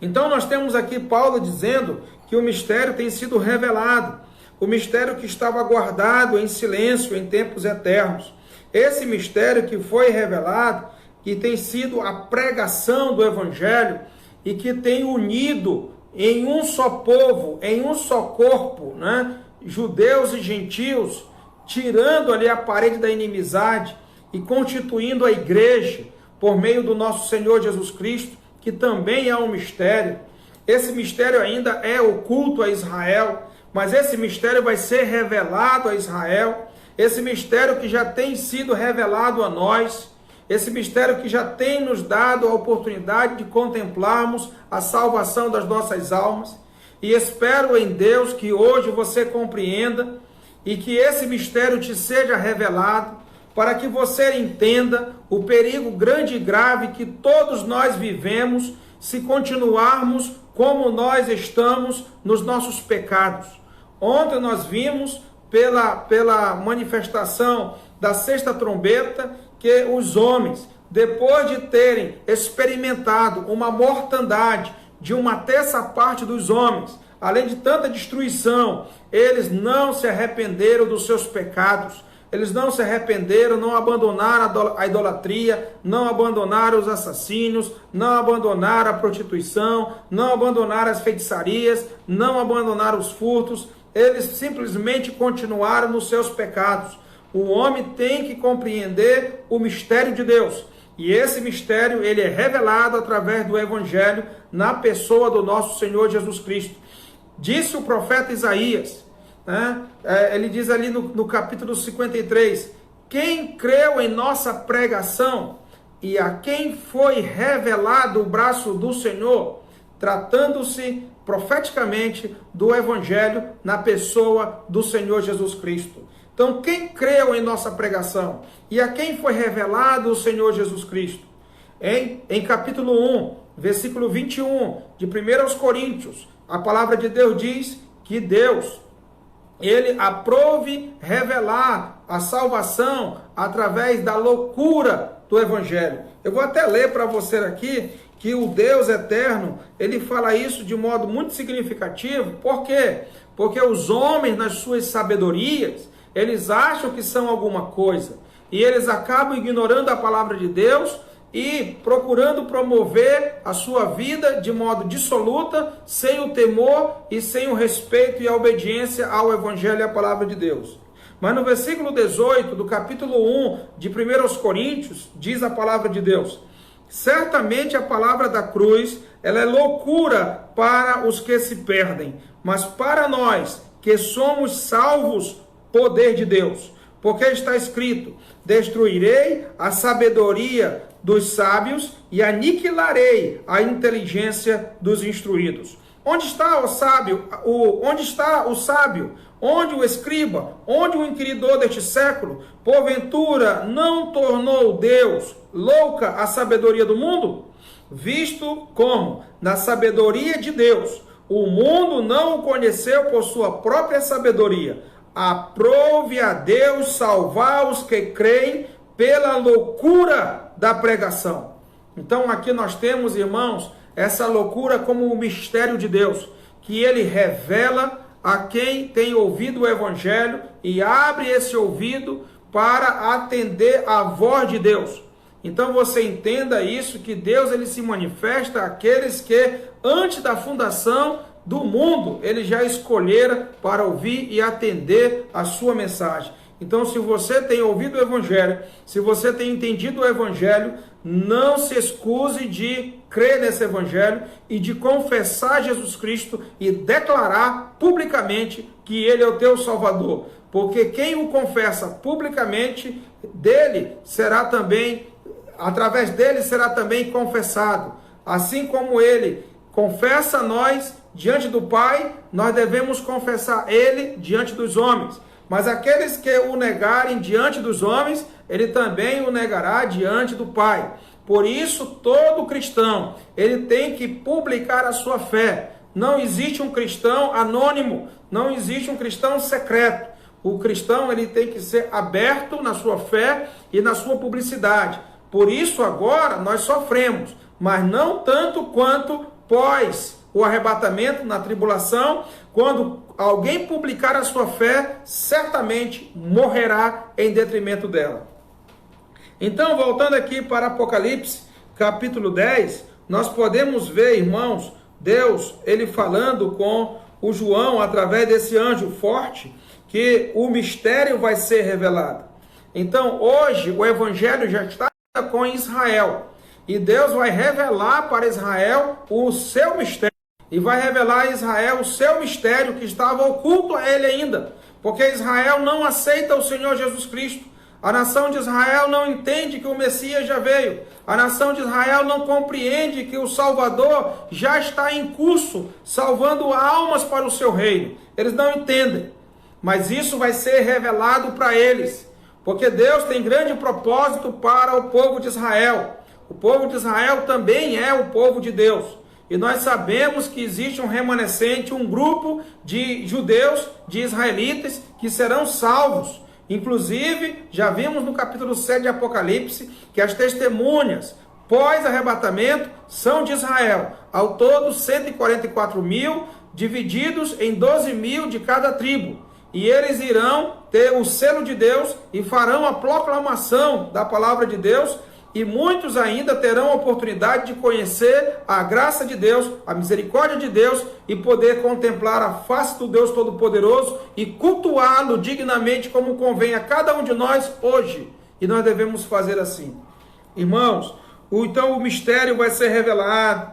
Então nós temos aqui Paulo dizendo que o mistério tem sido revelado, o mistério que estava guardado em silêncio em tempos eternos. Esse mistério que foi revelado, que tem sido a pregação do Evangelho e que tem unido em um só povo, em um só corpo, né? Judeus e gentios, tirando ali a parede da inimizade e constituindo a igreja por meio do nosso Senhor Jesus Cristo, que também é um mistério. Esse mistério ainda é oculto a Israel, mas esse mistério vai ser revelado a Israel, esse mistério que já tem sido revelado a nós, esse mistério que já tem nos dado a oportunidade de contemplarmos a salvação das nossas almas. E espero em Deus que hoje você compreenda e que esse mistério te seja revelado, para que você entenda o perigo grande e grave que todos nós vivemos se continuarmos como nós estamos nos nossos pecados. Ontem nós vimos pela manifestação da sexta trombeta que os homens, depois de terem experimentado uma mortandade de uma terça parte dos homens, além de tanta destruição, eles não se arrependeram dos seus pecados, eles não se arrependeram, não abandonaram a idolatria, não abandonaram os assassínios, não abandonaram a prostituição, não abandonaram as feitiçarias, não abandonaram os furtos, eles simplesmente continuaram nos seus pecados. O homem tem que compreender o mistério de Deus. E esse mistério ele é revelado através do Evangelho na pessoa do nosso Senhor Jesus Cristo. Disse o profeta Isaías, né? Ele diz ali no capítulo 53, quem creu em nossa pregação e a quem foi revelado o braço do Senhor, tratando-se profeticamente do Evangelho na pessoa do Senhor Jesus Cristo. Então, quem creu em nossa pregação e a quem foi revelado o Senhor Jesus Cristo? Em capítulo 1, versículo 21 de 1 Coríntios, a palavra de Deus diz que Deus, ele aprove revelar a salvação através da loucura do Evangelho. Eu vou até ler para você aqui que o Deus eterno, ele fala isso de modo muito significativo. Por quê? Porque os homens, nas suas sabedorias, eles acham que são alguma coisa e eles acabam ignorando a palavra de Deus e procurando promover a sua vida de modo dissoluta, sem o temor e sem o respeito e a obediência ao Evangelho e à palavra de Deus. Mas no versículo 18 do capítulo 1 de 1 Coríntios, diz a palavra de Deus: certamente a palavra da cruz, ela é loucura para os que se perdem, mas para nós que somos salvos, poder de Deus. Porque está escrito: destruirei a sabedoria dos sábios e aniquilarei a inteligência dos instruídos. Onde está o sábio? Onde está o sábio? Onde o escriba? Onde o inquiridor deste século? Porventura não tornou Deus louca a sabedoria do mundo? Visto como, na sabedoria de Deus, o mundo não o conheceu por sua própria sabedoria, aprove a Deus salvar os que creem pela loucura da pregação. Então aqui nós temos, irmãos, essa loucura como o mistério de Deus, que ele revela a quem tem ouvido o Evangelho e abre esse ouvido para atender a voz de Deus. Então você entenda isso, que Deus ele se manifesta àqueles que antes da fundação do mundo, ele já escolhera para ouvir e atender a sua mensagem. Então, se você tem ouvido o Evangelho, se você tem entendido o Evangelho, não se excuse de crer nesse Evangelho e de confessar Jesus Cristo e declarar publicamente que Ele é o teu Salvador. Porque quem o confessa publicamente, dele será também, através dele será também confessado. Assim como Ele confessa a nós diante do Pai, nós devemos confessar Ele diante dos homens. Mas aqueles que o negarem diante dos homens, ele também o negará diante do Pai. Por isso, todo cristão, ele tem que publicar a sua fé. Não existe um cristão anônimo, não existe um cristão secreto. O cristão, ele tem que ser aberto na sua fé e na sua publicidade. Por isso, agora, nós sofremos, mas não tanto quanto pós o arrebatamento, na tribulação, quando alguém publicar a sua fé, certamente morrerá em detrimento dela. Então, voltando aqui para Apocalipse, capítulo 10, nós podemos ver, irmãos, Deus, ele falando com o João, através desse anjo forte, que o mistério vai ser revelado. Então, hoje, o evangelho já está com Israel. E Deus vai revelar para Israel o seu mistério. E vai revelar a Israel o seu mistério que estava oculto a ele ainda. Porque Israel não aceita o Senhor Jesus Cristo. A nação de Israel não entende que o Messias já veio. A nação de Israel não compreende que o Salvador já está em curso, salvando almas para o seu reino. Eles não entendem. Mas isso vai ser revelado para eles. Porque Deus tem grande propósito para o povo de Israel. O povo de Israel também é o povo de Deus. E nós sabemos que existe um remanescente, um grupo de judeus, de israelitas, que serão salvos. Inclusive, já vimos no capítulo 7 de Apocalipse, que as testemunhas pós-arrebatamento são de Israel. Ao todo, 144 mil, divididos em 12 mil de cada tribo. E eles irão ter o selo de Deus e farão a proclamação da palavra de Deus. E muitos ainda terão a oportunidade de conhecer a graça de Deus, a misericórdia de Deus e poder contemplar a face do Deus Todo-Poderoso e cultuá-lo dignamente como convém a cada um de nós hoje. E nós devemos fazer assim. Irmãos, então o mistério vai ser revelado.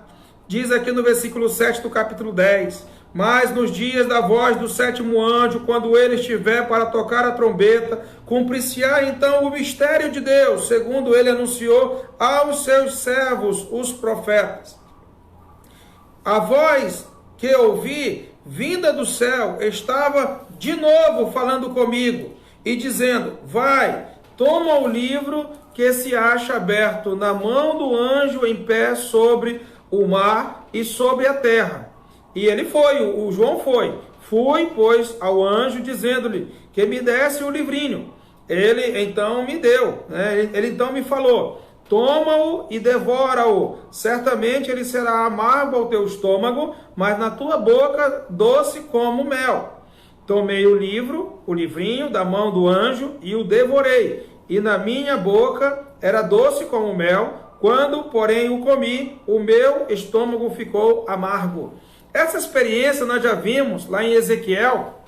Diz aqui no versículo 7 do capítulo 10... Mas nos dias da voz do sétimo anjo, quando ele estiver para tocar a trombeta, cumprir-se-á então o mistério de Deus, segundo ele anunciou aos seus servos, os profetas. A voz que ouvi, vinda do céu, estava de novo falando comigo e dizendo: vai, toma o livro que se acha aberto na mão do anjo em pé sobre o mar e sobre a terra. E ele foi, o João foi. Fui, pois, ao anjo, dizendo-lhe que me desse o livrinho. Ele então me deu, né? Ele então me falou: toma-o e devora-o. Certamente ele será amargo ao teu estômago, mas na tua boca doce como mel. Tomei o livrinho da mão do anjo e o devorei. E na minha boca era doce como mel. Quando, porém, o comi, o meu estômago ficou amargo. Essa experiência nós já vimos lá em Ezequiel.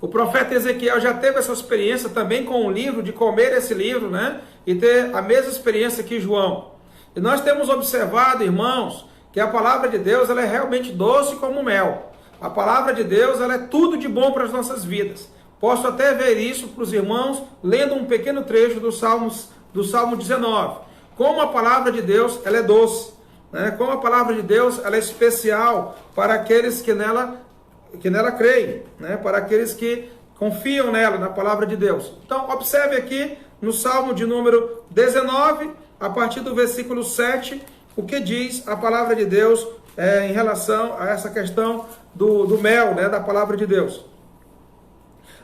O profeta Ezequiel já teve essa experiência também com o livro, de comer esse livro, né? E ter a mesma experiência que João. E nós temos observado, irmãos, que a palavra de Deus ela é realmente doce como mel. A palavra de Deus ela é tudo de bom para as nossas vidas. Posso até ver isso para os irmãos lendo um pequeno trecho do Salmo 19. Como a palavra de Deus ela é doce. Como a palavra de Deus ela é especial para aqueles que nela creem, né? Para aqueles que confiam nela, na palavra de Deus. Então, observe aqui no Salmo de número 19, a partir do versículo 7, o que diz a palavra de Deus em relação a essa questão do mel, né? Da palavra de Deus.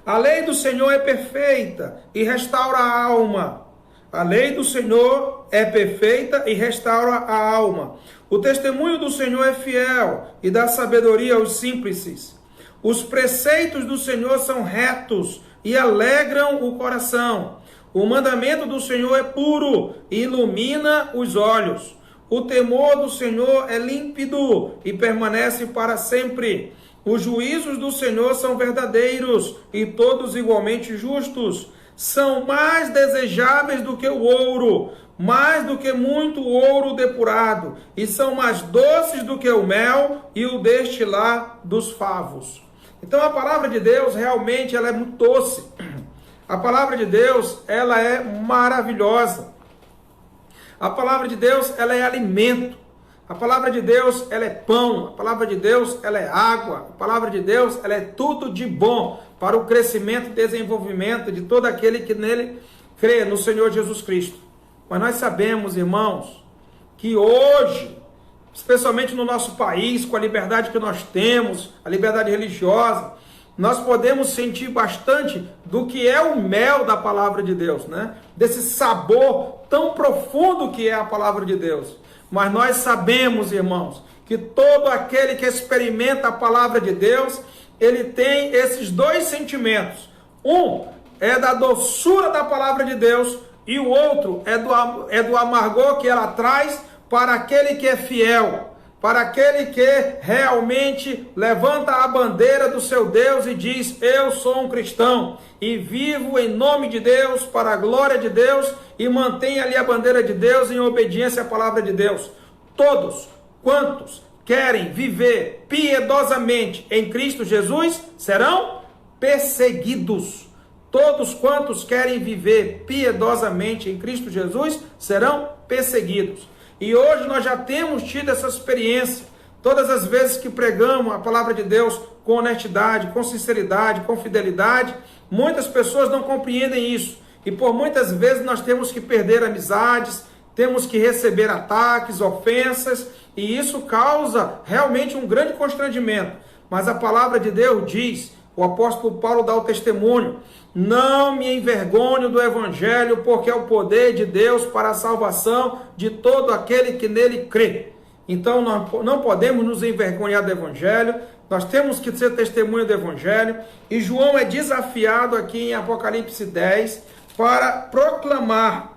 A lei do Senhor é perfeita e restaura a alma. A lei do Senhor é perfeita e restaura a alma. O testemunho do Senhor é fiel e dá sabedoria aos simples. Os preceitos do Senhor são retos e alegram o coração. O mandamento do Senhor é puro e ilumina os olhos. O temor do Senhor é límpido e permanece para sempre. Os juízos do Senhor são verdadeiros e todos igualmente justos. São mais desejáveis do que o ouro, mais do que muito ouro depurado, e são mais doces do que o mel e o destilar dos favos. Então a palavra de Deus realmente ela é muito doce. A palavra de Deus ela é maravilhosa. A palavra de Deus ela é alimento. A palavra de Deus ela é pão. A palavra de Deus ela é água. A palavra de Deus ela é tudo de bom para o crescimento e desenvolvimento de todo aquele que nele crê, no Senhor Jesus Cristo. Mas nós sabemos, irmãos, que hoje, especialmente no nosso país, com a liberdade que nós temos, a liberdade religiosa, nós podemos sentir bastante do que é o mel da palavra de Deus, né? Desse sabor tão profundo que é a palavra de Deus. Mas nós sabemos, irmãos, que todo aquele que experimenta a palavra de Deus, ele tem esses dois sentimentos. Um é da doçura da palavra de Deus e o outro é do amargor que ela traz para aquele que é fiel, para aquele que realmente levanta a bandeira do seu Deus e diz: eu sou um cristão e vivo em nome de Deus, para a glória de Deus, e mantém ali a bandeira de Deus em obediência à palavra de Deus. Todos quantos querem viver piedosamente em Cristo Jesus serão perseguidos. Todos quantos querem viver piedosamente em Cristo Jesus serão perseguidos. E hoje nós já temos tido essa experiência. Todas as vezes que pregamos a palavra de Deus com honestidade, com sinceridade, com fidelidade, muitas pessoas não compreendem isso. E por muitas vezes nós temos que perder amizades, temos que receber ataques, ofensas, e isso causa realmente um grande constrangimento. Mas a palavra de Deus diz, o apóstolo Paulo dá o testemunho: não me envergonho do evangelho, porque é o poder de Deus para a salvação de todo aquele que nele crê. Então nós não podemos nos envergonhar do evangelho, nós temos que ser testemunha do evangelho. E João é desafiado aqui em Apocalipse 10 para proclamar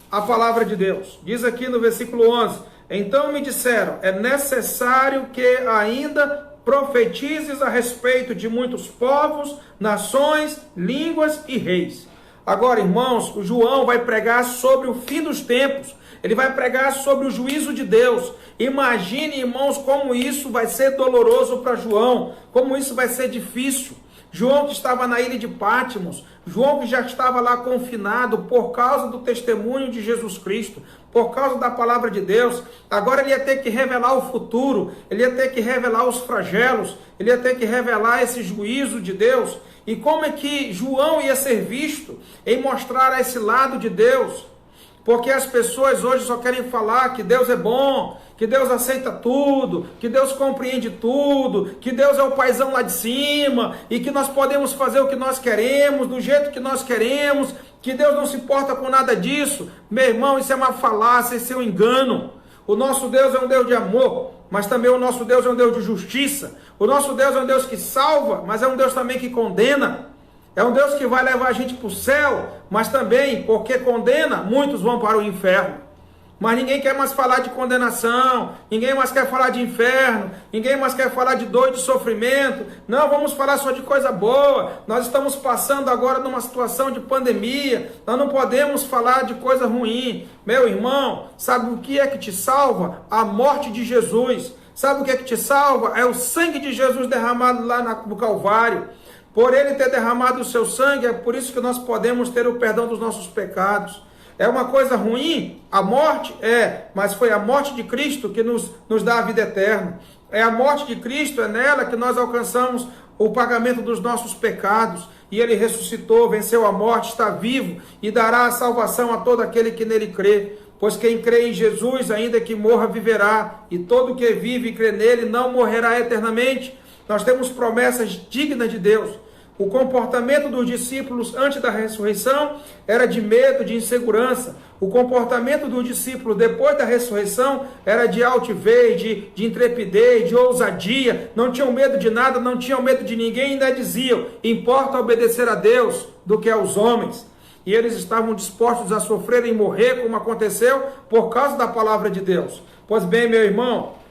a palavra de Deus. Diz aqui no versículo 11: então me disseram, é necessário que ainda profetizes a respeito de muitos povos, nações, línguas e reis. Agora, irmãos, o João vai pregar sobre o fim dos tempos. Ele vai pregar sobre o juízo de Deus. Imagine, irmãos, como isso vai ser doloroso para João, como isso vai ser difícil. João que estava na ilha de Patmos, João que já estava lá confinado por causa do testemunho de Jesus Cristo, por causa da palavra de Deus. Agora ele ia ter que revelar o futuro, ele ia ter que revelar os flagelos, ele ia ter que revelar esse juízo de Deus. E como é que João ia ser visto em mostrar esse lado de Deus? Porque as pessoas hoje só querem falar que Deus é bom, que Deus aceita tudo, que Deus compreende tudo, que Deus é o paizão lá de cima, e que nós podemos fazer o que nós queremos, do jeito que nós queremos, que Deus não se importa com nada disso. Meu irmão, isso é uma falácia, isso é um engano. O nosso Deus é um Deus de amor, mas também o nosso Deus é um Deus de justiça. O nosso Deus é um Deus que salva, mas é um Deus também que condena. É um Deus que vai levar a gente para o céu, mas também, porque condena, muitos vão para o inferno. Mas ninguém quer mais falar de condenação, ninguém mais quer falar de inferno, ninguém mais quer falar de dor e de sofrimento. Não, vamos falar só de coisa boa. Nós estamos passando agora numa situação de pandemia, nós não podemos falar de coisa ruim. Meu irmão, sabe o que é que te salva? A morte de Jesus. Sabe o que é que te salva? É o sangue de Jesus derramado lá no Calvário. Por ele ter derramado o seu sangue, é por isso que nós podemos ter o perdão dos nossos pecados. É uma coisa ruim? A morte? É, mas foi a morte de Cristo que nos dá a vida eterna. É a morte de Cristo, é nela que nós alcançamos o pagamento dos nossos pecados. E ele ressuscitou, venceu a morte, está vivo e dará a salvação a todo aquele que nele crê. Pois quem crê em Jesus, ainda que morra, viverá. E todo que vive e crê nele não morrerá eternamente. Nós temos promessas dignas de Deus. O comportamento dos discípulos antes da ressurreição era de medo, de insegurança. O comportamento dos discípulos depois da ressurreição era de altivez, de intrepidez, de ousadia. Não tinham medo de nada, não tinham medo de ninguém, ainda diziam: importa obedecer a Deus do que aos homens. E eles estavam dispostos a sofrer e morrer, como aconteceu, por causa da palavra de Deus. Pois bem, meu irmão,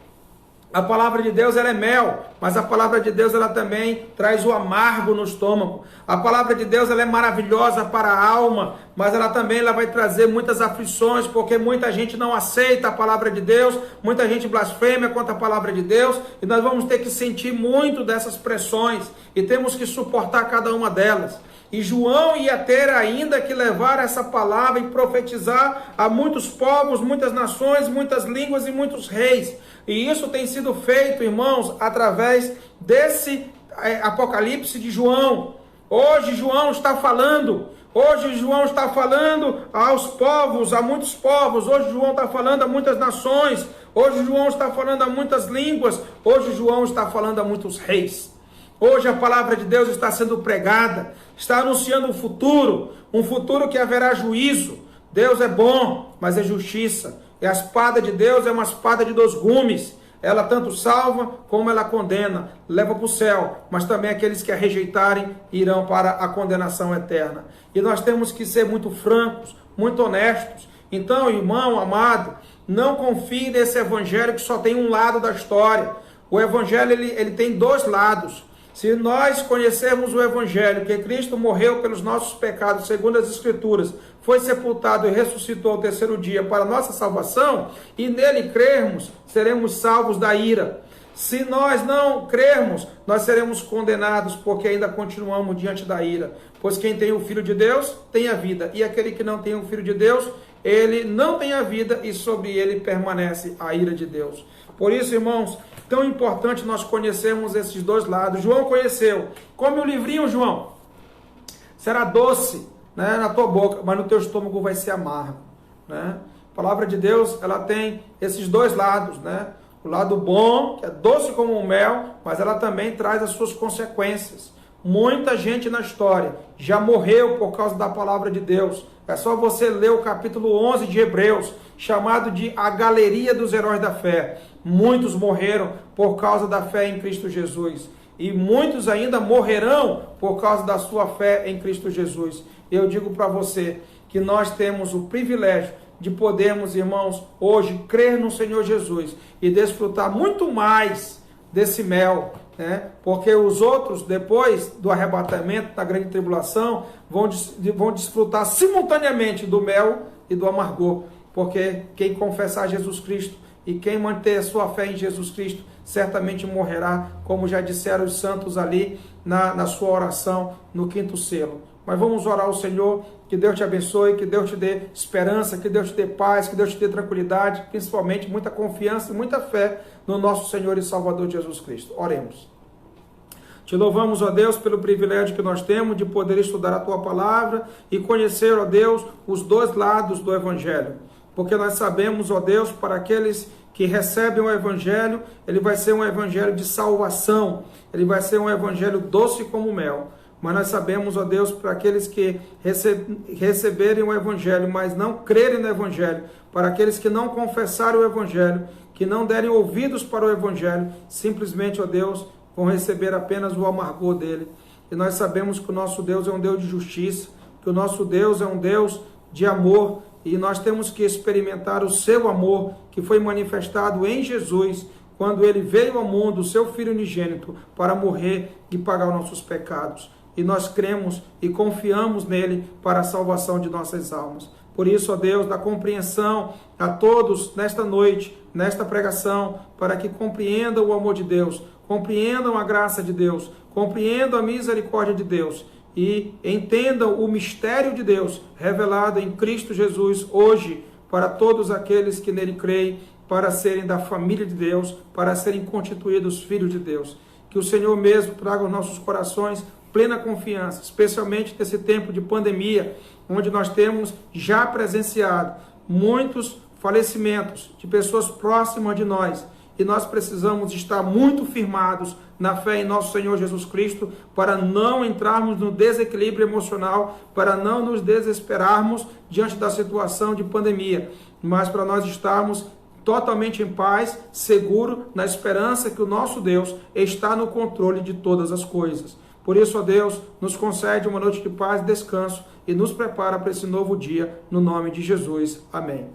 a palavra de Deus ela é mel, mas a palavra de Deus ela também traz o amargo no estômago. A palavra de Deus ela é maravilhosa para a alma, mas ela também vai trazer muitas aflições, porque muita gente não aceita a palavra de Deus, muita gente blasfema contra a palavra de Deus, e nós vamos ter que sentir muito dessas pressões, e temos que suportar cada uma delas. E João ia ter ainda que levar essa palavra e profetizar a muitos povos, muitas nações, muitas línguas e muitos reis. E isso tem sido feito, irmãos, através desse Apocalipse de João. Hoje João está falando aos povos, a muitos povos. Hoje João está falando a muitas nações. Hoje João está falando a muitas línguas. Hoje João está falando a muitos reis. Hoje a palavra de Deus está sendo pregada, está anunciando um futuro que haverá juízo. Deus é bom, mas é justiça. E a espada de Deus é uma espada de dois gumes. Ela tanto salva como ela condena, leva para o céu, mas também aqueles que a rejeitarem irão para a condenação eterna. E nós temos que ser muito francos, muito honestos. Então, irmão amado, Não confie nesse evangelho que só tem um lado da história. O evangelho ele tem dois lados. Se nós conhecermos o evangelho, que Cristo morreu pelos nossos pecados, segundo as Escrituras, foi sepultado e ressuscitou ao terceiro dia para a nossa salvação, e nele crermos, seremos salvos da ira. Se nós não crermos, nós seremos condenados, porque ainda continuamos diante da ira. Pois quem tem o Filho de Deus, tem a vida. E aquele que não tem o Filho de Deus, ele não tem a vida, e sobre ele permanece a ira de Deus. Por isso, irmãos, tão importante nós conhecermos esses dois lados. João conheceu. Come o livrinho, João. Será doce, né, na tua boca, mas no teu estômago vai ser amargo, né? A palavra de Deus, ela tem esses dois lados, né? O lado bom, que é doce como o mel, mas ela também traz as suas consequências. Muita gente na história já morreu por causa da palavra de Deus. É só você ler o capítulo 11 de Hebreus, chamado de a galeria dos heróis da fé. Muitos morreram por causa da fé em Cristo Jesus. E muitos ainda morrerão por causa da sua fé em Cristo Jesus. Eu digo para você que nós temos o privilégio de podermos, irmãos, hoje crer no Senhor Jesus e desfrutar muito mais desse mel, né? Porque os outros, depois do arrebatamento, da grande tribulação, vão desfrutar simultaneamente do mel e do amargor, porque quem confessar Jesus Cristo e quem manter a sua fé em Jesus Cristo, certamente morrerá, como já disseram os santos ali na sua oração no quinto selo. Mas vamos orar ao Senhor, que Deus te abençoe, que Deus te dê esperança, que Deus te dê paz, que Deus te dê tranquilidade, principalmente muita confiança e muita fé no nosso Senhor e Salvador Jesus Cristo. Oremos. Te louvamos, ó Deus, pelo privilégio que nós temos de poder estudar a Tua Palavra e conhecer, ó Deus, os dois lados do Evangelho. Porque nós sabemos, ó Deus, para aqueles que recebem o Evangelho, ele vai ser um Evangelho de salvação, ele vai ser um Evangelho doce como mel. Mas nós sabemos, ó Deus, para aqueles que receberem o Evangelho, mas não crerem no Evangelho, para aqueles que não confessarem o Evangelho, que não derem ouvidos para o Evangelho, simplesmente, ó Deus, vão receber apenas o amargor dele. E nós sabemos que o nosso Deus é um Deus de justiça, que o nosso Deus é um Deus de amor, e nós temos que experimentar o seu amor, que foi manifestado em Jesus, quando ele veio ao mundo, o seu Filho unigênito, para morrer e pagar os nossos pecados. E nós cremos e confiamos nele para a salvação de nossas almas. Por isso, ó Deus, dá compreensão a todos nesta noite, nesta pregação, para que compreendam o amor de Deus, compreendam a graça de Deus, compreendam a misericórdia de Deus e entendam o mistério de Deus revelado em Cristo Jesus hoje para todos aqueles que nele creem, para serem da família de Deus, para serem constituídos filhos de Deus. Que o Senhor mesmo traga aos nossos corações plena confiança, especialmente nesse tempo de pandemia, onde nós temos já presenciado muitos falecimentos de pessoas próximas de nós, e nós precisamos estar muito firmados na fé em nosso Senhor Jesus Cristo, para não entrarmos no desequilíbrio emocional, para não nos desesperarmos diante da situação de pandemia, mas para nós estarmos totalmente em paz, seguro, na esperança que o nosso Deus está no controle de todas as coisas. Por isso, ó Deus, nos concede uma noite de paz e descanso e nos prepara para esse novo dia, no nome de Jesus. Amém.